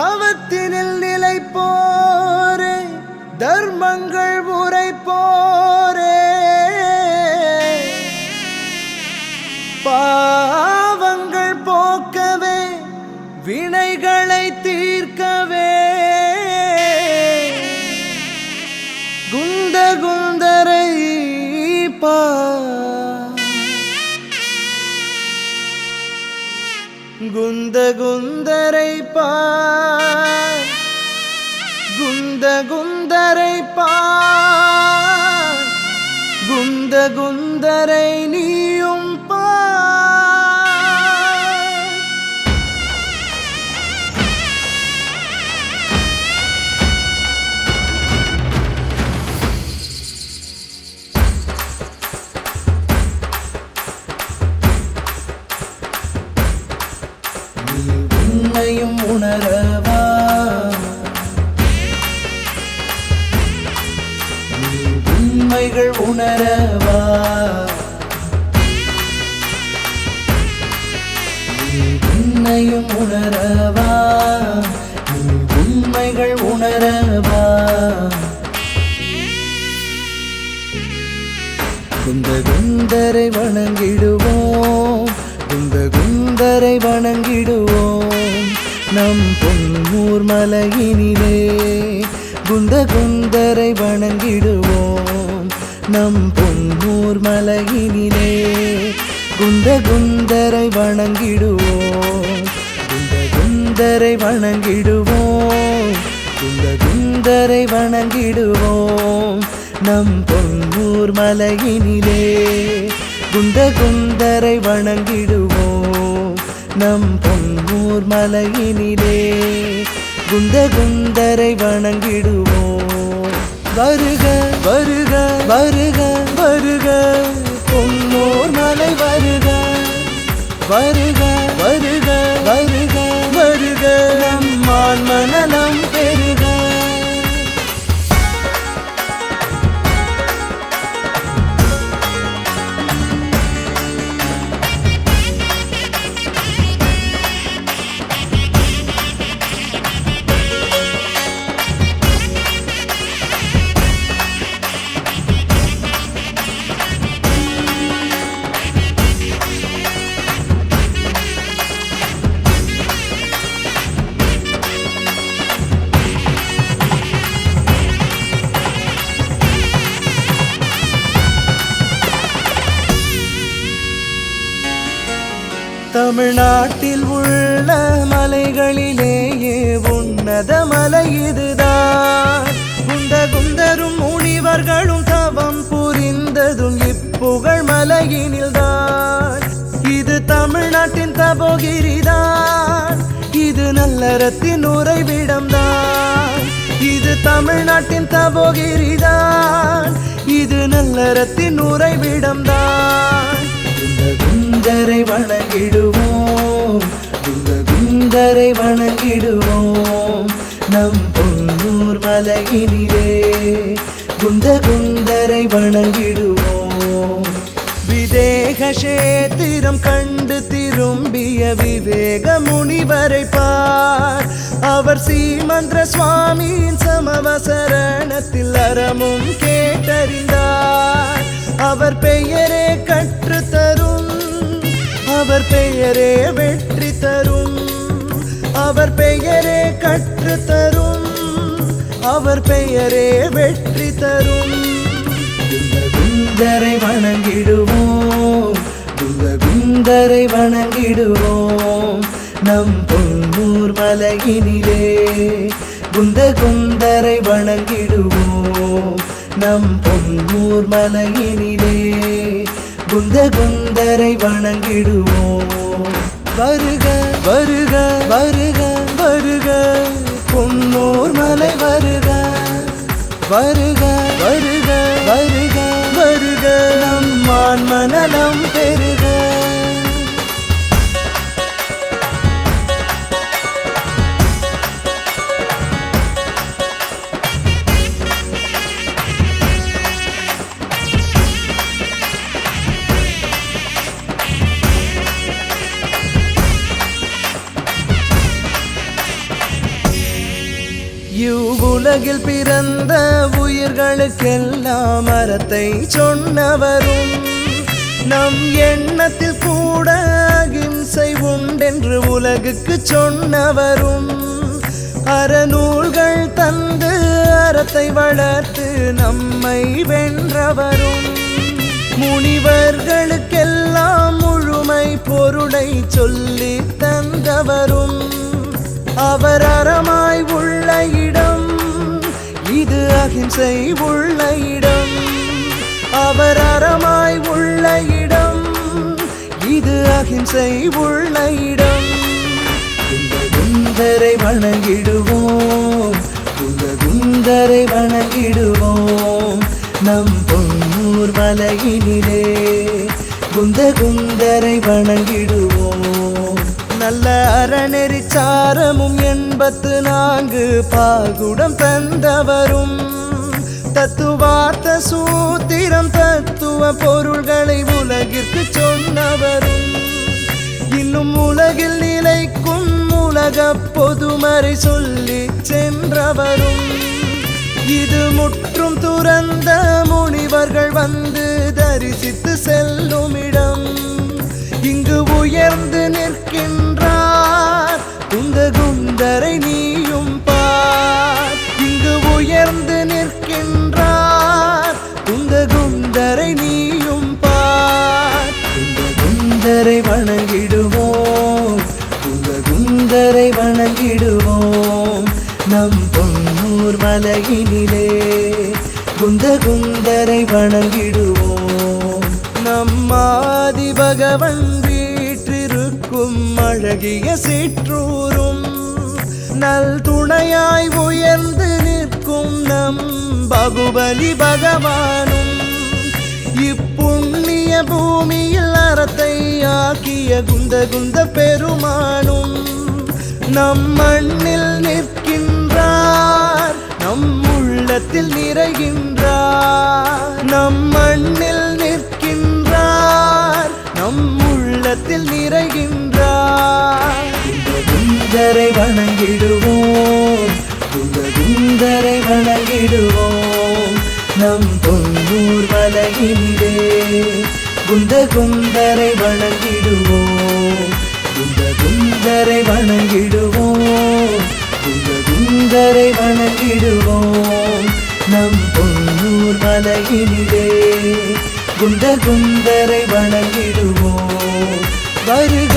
தவத்தினில் நிலைப்போரே தர்மங்கள் உரைப்போரே பாவங்கள் போக்கவே வினைகளை தீர்க்கவே குந்த குந்தரை குந்த குந்தரை பார் குந்த குந்தரை பார் குந்த குந்தரை நீயும் பார். நீ உன்னையும் உணரவா உண்மைகள் உணரவா உன்னையும் உணரவா உண்மைகள் உணரவா குந்த குந்தரை வணங்கிடுவோம் குந்த குந்தரை வணங்கிடுவோம் நம் பொன்னூர் மலையினிலே குந்த குந்தரை வணங்கிடுவோம் நம் பொன்னூர் மலையினிலே குந்த குந்தரை வணங்கிடுவோம் குந்த குந்தரை வணங்கிடுவோம் குந்த குந்தரை வணங்கிடுவோம் நம் பொன்னூர் மலையினிலே குந்த குந்தரை வணங்கிடுவோம் நம் பொன்னூர் மலையினிலே குந்த குந்தரை வணங்கிடுவோம். வருக வருக வருக வருக பொன்னூர் மலை வருக வருக வருக வருக வருக நம்மான் மனலம் பெருக. தமிழ்நாட்டில் உள்ள மலைகளிலேயே உன்னத மலை இதுதான். குந்த குந்தரும் முனிவர்களும் தவம் புரிந்ததும் இப்புகழ் மலையினில்தான். இது தமிழ்நாட்டின் தபோகிரிதான், இது நல்லறத்தின் உறைவிடம்தான். இது தமிழ்நாட்டின் தபோகிரிதான், இது நல்லறத்தின் உறைவிடம்தான். குந்த குந்தரை வணங்கிடுவோம் குந்த குந்தரை வணங்கிடுவோம் நம் பொன்னூர் மலையினிலே குந்த குந்தரை வணங்கிடுவோம். விதேக சேத்திரம் கண்டு திரும்பிய விவேக முனிவரை பார். அவர் சீமந்திர சுவாமியின் சமவசரணத்தில் அறமும் கேட்டறிந்தார். அவர் பெயரே கற்று தரும், அவர் பெயரே வெற்றி தரும், அவர் பெயரே கற்று தரும், அவர் பெயரே வெற்றி தரும். குந்த குந்தரை வணங்கிடுவோம் குந்த குந்தரை வணங்கிடுவோம் நம் பொன்னூர் மலையினிலே குந்த குந்தரை வணங்கிடுவோம் நம் பொன்னூர் மலையினிலே குந்த குந்தரை வணங்கிடுவோம். வருக வருக வருக வருக பொன்னூர் மலை வருக வருக வருக வருக வருக நம்மான் மனலம் பெருக. உலகில் பிறந்த உயிர்களுக்கெல்லாம் அறத்தை சொன்னவரும் நம் எண்ணத்தில் கூட அகிம்சை உண்டென்று உலகுக்கு சொன்னவரும் அறநூல்கள் தந்து அறத்தை வளர்த்து நம்மை வென்றவரும் முனிவர்களுக்கெல்லாம் முழுமை பொருளை சொல்லி தந்தவரும் அவர் அறமாய் உள்ள இடம் இது அகிம்சை உள்ள இடம் அவர் அறமாய் உள்ள இடம் இது அகிம்சை உள்ள இடம் குந்தரை வணங்கிடுவோம் குந்தரை வணங்கிடுவோம் நம் பொன்னூர் மலையினிலே குந்தரை வணங்கிடுவோம் நல்ல அறநெறி சாரமும் 84 பாகுடம் தந்தவரும் தத்துவார்த்த சூத்திரம் தத்துவ பொருள்களை உலகிற்கு சொன்னவரும் இன்னும் உலகில் நிலைக்கும் உலக பொதுமறை சொல்லி சென்றவரும் இது முற்றும் துறந்த முனிவர்கள் வந்து தரிசித்து செல்லும் இடம் இங்கு உயர்ந்து நிற்கின்றார் குந்தரை நீயும் பார் இங்கு உயர்ந்து நிற்கின்றார் குந்தரை நீயும் பார் குந்தரை வணங்கிடுவோம் குந்தரை வணங்கிடுவோம் நம் பொன்னூர் மலையினிலே குந்தரை வணங்கிடுவோம் நம்மாதி பகவன் வீற்றிருக்கும் அழகிய சிற்றூரும் நல் துணையாய் உயர்ந்து நிற்கும் நம் பாகுபலி பகவானும் இப்புண்ணிய பூமியில் அறத்தை ஆக்கிய குந்த பெருமானும் நம் மண்ணில் நிற்கின்றார் நம் உள்ளத்தில் நிறைகின்றார் நம் மண்ணில் நிற்கின்றார் நம் உள்ளத்தில் நிறைகின்றார் குந்தரை வணங்கிடுவோம் குந்தரை வணங்கிடுவோம் நம் பொன்னூர் மலையினிலே குந்தரை வணங்கிடுவோம் குந்தரை வணங்கிடுவோம் குந்தரை வணங்கிடுவோம் நம் பொன்னூர் மலையினிலே குந்தரை வணங்கிடுவோம் வருக